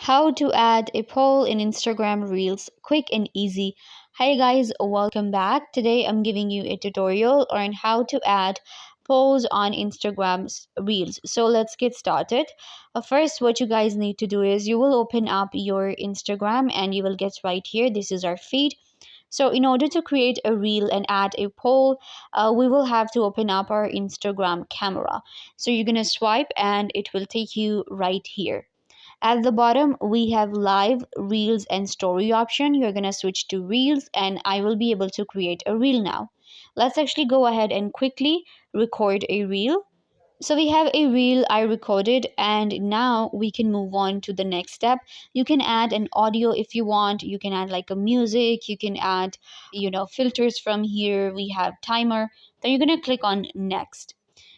How to add a poll in Instagram Reels, quick and easy. Hi guys, welcome back. Today I'm giving you a tutorial on how to add polls on Instagram's Reels. So let's get started. First, what you guys need to do is you will open up your Instagram and you will get right here. This is our feed. So in order to create a reel and add a poll, we will have to open up our Instagram camera. So you're going to swipe and it will take you right here. At the bottom, we have live, reels, and story option. You're going to switch to reels and I will be able to create a reel now. Let's actually go ahead and quickly record a reel. So we have a reel I recorded and now we can move on to the next step. You can add an audio if you want. You can add like a music. You can add, filters from here. We have timer. Then you're going to click on next.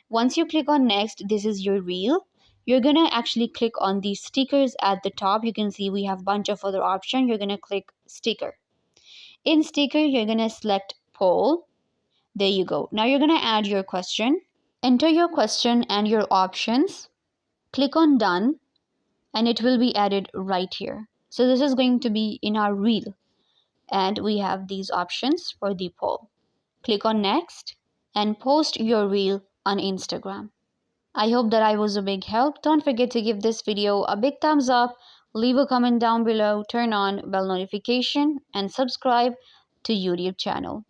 Once you click on next, this is your reel. You're going to actually click on these stickers at the top. You can see we have a bunch of other options. You're going to click sticker. In sticker, you're going to select poll. There you go. Now you're going to add your question. Enter your question and your options. Click on done and it will be added right here. So this is going to be in our reel and we have these options for the poll. Click on next and post your reel on Instagram. I hope that I was a big help. Don't forget to give this video a big thumbs up, leave a comment down below, turn on bell notification and subscribe to YouTube channel.